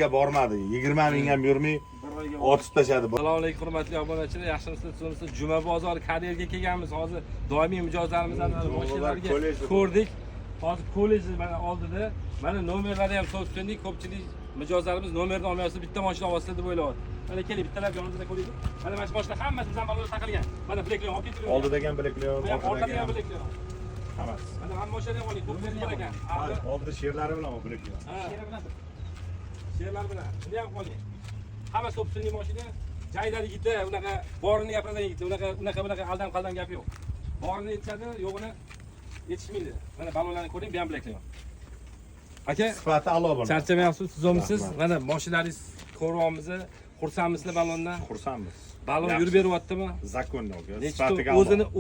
ga bormadi. 20 ming ham yurmay otib tashladi. Assalomu alaykum hurmatli obunachilar, yaxshimisizlar, so'nimsiz? Juma bozori karierga kelganmiz. Hozir doimiy mijozlarimizdan mashinalarga ko'rdik. Hozir kollej mana oldida. Mana nomerlari ham sobstvennik, ko'pchilik mijozlarimiz nomerni olmayapti, bitta mashina olyapti deb o'ylayapti. Mana keling, bittalar yonimizda ko'ring. Mana mana shu mashina hammasi bizdan balonda taqilgan. Mana bileklar olib ketirilgan. Oldidagi ham bileklar, orqadagi ham bileklar. Hammasi. Mana hamma mashina ham oling, ko'pchilik bor ekan. Oldida sherlari bilan bileklar. Sherlar bilan. Buni ham qo'ying. Hamma sobstvennik mashina. Jaydar yigiti, unaqa borini gapiradigan yigiti, unaqa aldam qaldan gap yo'q. Borini yetadi, yo'g'ini yetishmaydi. Mana balonlarni ko'ring, bu ham bileklar. Aka, Sifati a'lo bo'ladi. charchamayapsiz, tuzomisiz? Mana mashinalaringiz ko'ryapmiz, xursandmizlar balondan. Xursandmiz. Balon yurib beryaptimi? Zakonni aka. Sifatiga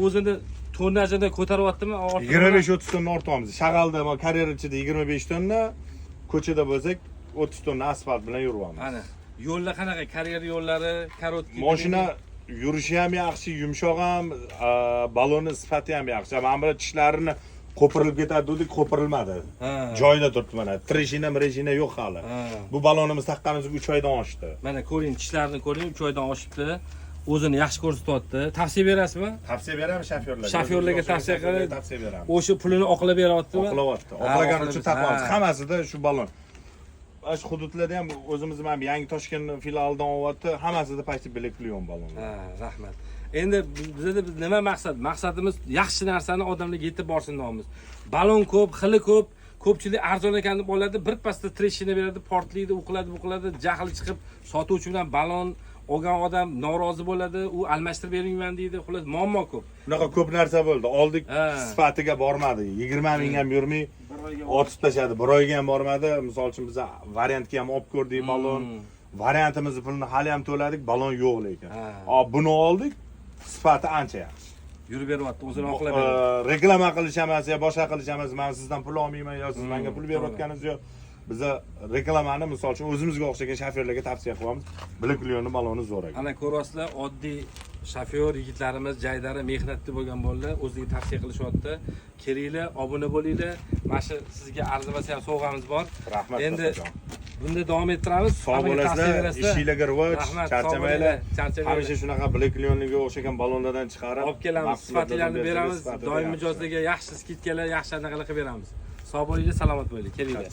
o'zini tonnajida ko'taryaptimi? 25-30 tonna ortyapmiz. Shag'alda, mana karyera ichida 25 tonna, ko'chada bo'lsak 30 tonna asfalt bilan yuryapmiz. Mana yo'llar qanaqa? Karyera yo'llari, korotki. Mashina yurishi ham yaxshi, yumshoq ham, balonni sifati ham yaxshi. Mana bu tishlarini qo'pirilib ketadi dedik, qo'pirilmadi. Joyida turibdi mana. Treshina yo'q hali. Bu balonimiz taqqanimizga 3 oydan oshdi. Mana ko'ring, tishlarini ko'ring, 3 oydan oshibdi. O'zini yaxshi ko'rsatyapti. Tavsiya berasizmi? Tavsiya beramiz shofyorlarga. Shofyorlarga tavsiya qilib, tavsiya beramiz. o'sha pulini oqlab beryaptimi? Oqlayapti. Oqlagan uchun taqamiz. Hammasida shu balon. Shu hududlarda ham o'zimiz ham yangi Toshkent filialidan olyapti. Hammasida pasti bilekliyon balon. Rahmat. Endi bizda nima maqsad? Maqsadimiz yaxshi narsani odamlarga yetib borsin deymiz. Balon ko'p, xili ko'p. Ko'pchilik arzon ekan deb oladi, bir pasda treshina beradi, portlaydi, bu qiladi, jahli chiqib, sotuvchi bilan balon olgan odam norozi bo'ladi, u almashtirib beringman deydi. Xullas, muammo ko'p. Bunaqa ko'p narsa bo'ldi. Oldik, sifatiga bormadi. 20 ming ham yurmay otib tashladi. Bir oyga ham bormadi. Misol uchun biz variantga ham olib ko'rdik balon. Variantimizni pulini hali ham to'ladik, balon yo'q lekin. Buni oldik, sifati ancha yaxshi. Yurib beryapti, o'zini oqlab beryapti. Reklama qilish emas, yo boshqa qilish emas. Men sizdan pul olmayman, yo siz menga pul berayotganingiz yo'q. Biz reklamani misol uchun o'zimizga o'xshagan shofyorlarga tavsiya qilamiz. Bileklionni baloni zo'r ekan. Ana ko'ryapsizlar, oddiy shofyor yigitlarimiz jaydari mehnatda bo'lgan bolalar o'ziga tavsiya qilishyapti. Kelinglar, obuna bo'linglar. Mana shu sizga arzimasi ham sovg'amiz bor. Rahmat. Endi bunda davom ettiramiz. Sog' bo'lasizlar, ishinglarga rivoj, charchamanglar. Charchamaylar. Hamisha shunaqa bileklioniga o'xshagan balonlardan chiqarib, olib kelamiz, sifatlarni beramiz. Doim mijozlarga yaxshi skidkalar, yaxshi anaqalar qilib beramiz. Sog' bo'linglar, salomat bo'linglar. Kelinglar.